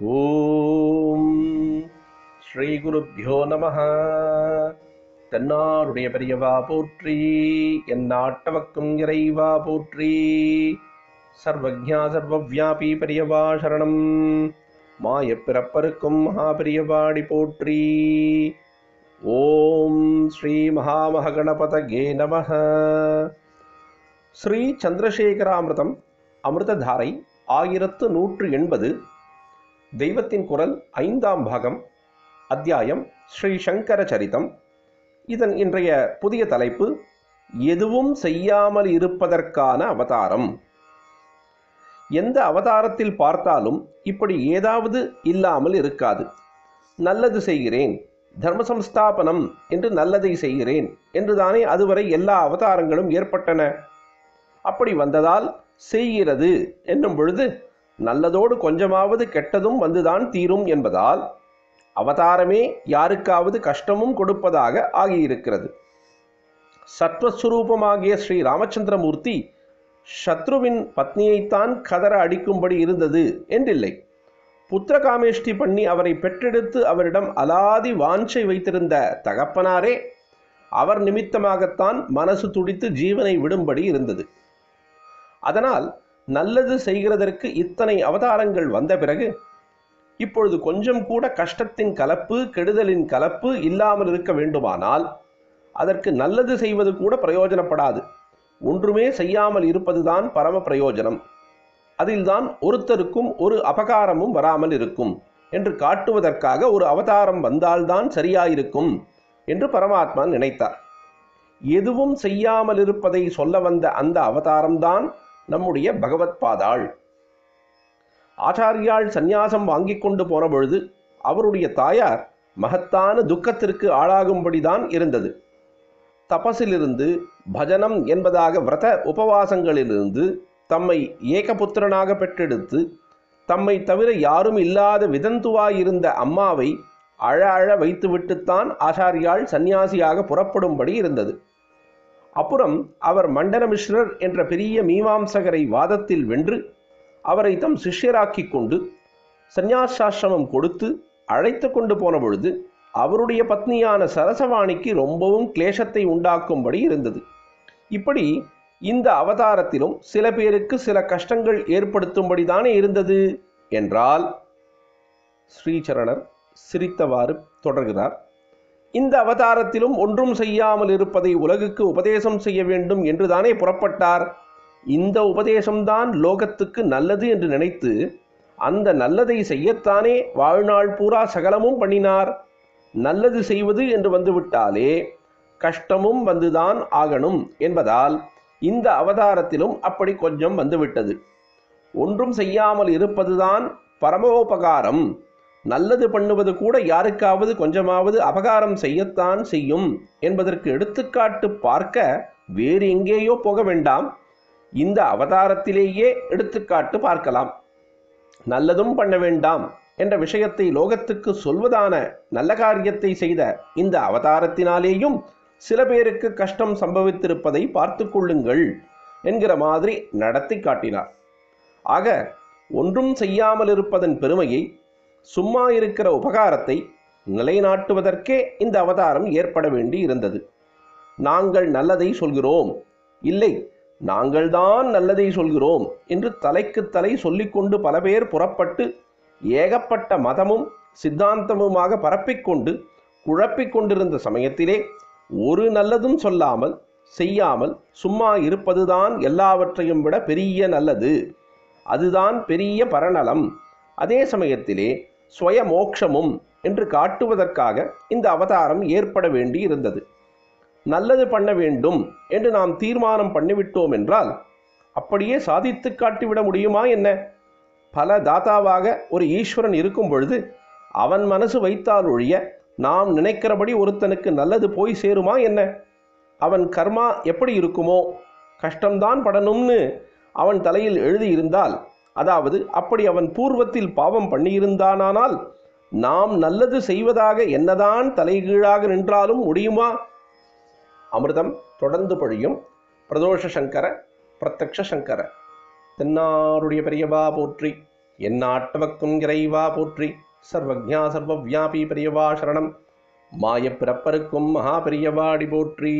ஓம் ஸ்ரீ குருப்யோ நமஹ. தென்னாருடைய பெரியவா போற்றி, எந்நாட்டவர்க்கும் இறைவா போற்றி. சர்வஜ்ஞா சர்வவ்யாபி பெரியவா சரணம். மாயப் பிறப்பருக்கும் மகாபெரியவாடி போற்றி. ஓம் ஸ்ரீ மகாமகணபதயே நமஹ. ஸ்ரீ சந்திரசேகராமிர்தம் அமிர்ததாரை 1180. தெய்வத்தின் குரல் 5ஆம் பாகம், அத்தியாயம் ஸ்ரீ சங்கர சரிதம். இதன் இன்றைய புதிய தலைப்பு எதுவும் செய்யாமல் இருப்பதற்கான அவதாரம். எந்த அவதாரத்தில் பார்த்தாலும் இப்படி ஏதாவது இல்லாமல் இருக்காது. நல்லது செய்கிறேன், தர்ம சம்ஸ்தாபனம் என்று நல்லதை செய்கிறேன் என்றுதானே அதுவரை எல்லா அவதாரங்களும் ஏற்பட்டன. அப்படி வந்ததால் செய்கிறது என்னும் பொழுது நல்லதோடு கொஞ்சமாவது கெட்டதும் வந்துதான் தீரும் என்பதால் அவதாரமே யாருக்காவது கஷ்டமும் கொடுப்பதாக ஆகியிருக்கிறது. சத்வஸ்வரூபமாகிய ஸ்ரீ ராமச்சந்திரமூர்த்தி சத்ருவின் பத்னியைத்தான் கதற அடிக்கும்படி இருந்தது என்றில்லை. புத்திரகாமேஷ்டி பண்ணி அவரை பெற்றெடுத்து அவரிடம் அலாதி வாஞ்சை வைத்திருந்த தகப்பனாரே அவர் நிமித்தமாகத்தான் மனசு துடித்து ஜீவனை விடும்படி இருந்தது. அதனால் நல்லது செய்கிறதற்கு இத்தனை அவதாரங்கள் வந்த பிறகு இப்பொழுது கொஞ்சம் கூட கஷ்டத்தின் கலப்பு, கெடுதலின் கலப்பு இல்லாமல் இருக்க வேண்டுமானால் அதற்கு நல்லது செய்வது கூட பிரயோஜனப்படாது. ஒன்றுமே செய்யாமல் இருப்பதுதான் பரம பிரயோஜனம். அதில்தான் ஒருத்தருக்கும் ஒரு அபகாரமும் வராமல் இருக்கும் என்று காட்டுவதற்காக ஒரு அவதாரம் வந்தால்தான் சரியாயிருக்கும் என்று பரமாத்மா நினைத்தார். எதுவும் செய்யாமல் இருப்பதை சொல்ல வந்த அந்த அவதாரம்தான் நம்முடைய பகவத் பாதாள். ஆச்சாரியாள் சந்நியாசம் வாங்கி கொண்டு போன பொழுது அவருடைய தாயார் மகத்தான துக்கத்திற்கு ஆளாகும்படிதான் இருந்தது. தபசிலிருந்து, பஜனம் என்பதாக விரத உபவாசங்களிலிருந்து தம்மை ஏகபுத்திரனாக பெற்றெடுத்து தம்மை தவிர யாரும் இல்லாத விதந்துவாயிருந்த அம்மாவை அழ அழ வைத்துவிட்டுத்தான் ஆச்சாரியாள் சந்நியாசியாக புறப்படும்படி இருந்தது. அப்புறம் அவர் மண்டனமிஸ்ரர் என்ற பெரிய மீமாம்சகரை வாதத்தில் வென்று அவரை தம் சிஷ்யராக்கி கொண்டு சந்நியாசாசிரமம் கொடுத்து அழைத்து கொண்டு போன பொழுது அவருடைய பத்னியான சரசவாணிக்கு ரொம்பவும் கிளேசத்தை உண்டாக்கும்படி இருந்தது. இப்படி இந்த அவதாரத்திலும் சில பேருக்கு சில கஷ்டங்கள் ஏற்படுத்தும்படி தானே இருந்தது என்றால், ஸ்ரீசரணர் சிரித்தவாறு தொடர்கிறார். இந்த அவதாரத்திலும் ஒன்றும் செய்யாமல் இருப்பதை உலகுக்கு உபதேசம் செய்ய வேண்டும் என்றுதானே புறப்பட்டார். இந்த உபதேசம்தான் லோகத்துக்கு நல்லது என்று நினைத்து அந்த நல்லதை செய்யத்தானே வாழ்நாள் பூரா சகலமும் பண்ணினார். நல்லது செய்வது என்று வந்துவிட்டாலே கஷ்டமும் வந்துதான் ஆகணும் என்பதால் இந்த அவதாரத்திலும் அப்படி கொஞ்சம் வந்துவிட்டது. ஒன்றும் செய்யாமல் இருப்பதுதான் பரமோபகாரம். நல்லது பண்ணுவது கூட யாருக்காவது கொஞ்சமாவது அபகாரம் செய்யத்தான் செய்யும் என்பதற்கு எடுத்துக்காட்டு பார்க்க வேறு எங்கேயோ போக வேண்டாம், இந்த அவதாரத்திலேயே எடுத்துக்காட்டு பார்க்கலாம். நல்லதும் பண்ண வேண்டாம் என்ற விஷயத்தை லோகத்துக்கு சொல்வதான நல்ல காரியத்தை செய்த இந்த அவதாரத்தினாலேயும் சில பேருக்கு கஷ்டம் சம்பவித்திருப்பதை பார்த்து கொள்ளுங்கள் என்கிற மாதிரி நடத்தி காட்டினார். ஆக ஒன்றும் செய்யாமல் இருப்பதன் பெருமையை, சும்மா இருக்கிற உபகாரத்தை நிலைநாட்டுவதற்கே இந்த அவதாரம் ஏற்பட வேண்டி இருந்தது. நாங்கள் நல்லதை சொல்கிறோம், இல்லை நாங்கள்தான் நல்லதை சொல்கிறோம் என்று தலைக்கு தலை சொல்லிக்கொண்டு பல பேர் புறப்பட்டு ஏகப்பட்ட மதமும் சித்தாந்தமுமாக பரப்பிக்கொண்டு குழப்பிக் கொண்டிருந்த சமயத்திலே ஒரு நல்லதும் சொல்லாமல் செய்யாமல் சும்மா இருப்பதுதான் எல்லாவற்றையும் விட பெரிய நல்லது, அதுதான் பெரிய பரநலம், அதே சமயத்திலே ஸ்வய மோக்ஷமும் என்று காட்டுவதற்காக இந்த அவதாரம் ஏற்பட வேண்டி இருந்தது. நல்லது பண்ண வேண்டும் என்று நாம் தீர்மானம் பண்ணிவிட்டோம் என்றால் அப்படியே சாதித்து காட்டிவிட முடியுமா என்ன? பல தாத்தாவாக ஒரு ஈஸ்வரன் இருக்கும் பொழுது அவன் மனசு வைத்தால் ஒழிய நாம் நினைக்கிறபடி ஒருத்தனுக்கு நல்லது போய் சேருமா என்ன? அவன் கர்மா எப்படி இருக்குமோ, கஷ்டம்தான் படணும்னு அவன் தலையில் எழுதியிருந்தால், அதாவது அப்படி அவன் பூர்வத்தில் பாவம் பண்ணியிருந்தானால் நாம் நல்லது செய்வதாக என்னதான் தலைகீழாக நின்றாலும் முடியுமா? அமிர்தம் தொடர்ந்து பொழியும். பிரதோஷ சங்கர பிரத்யக்ஷ சங்கர. தென்னாருடைய பெரியவா போற்றி, எந்நாட்டவர்க்கும் இறைவா போற்றி. சர்வஜா சர்வவியாபி பெரியவா சரணம். மாயப் பிறப்பருக்கும் மகா பெரியவாடி போற்றி.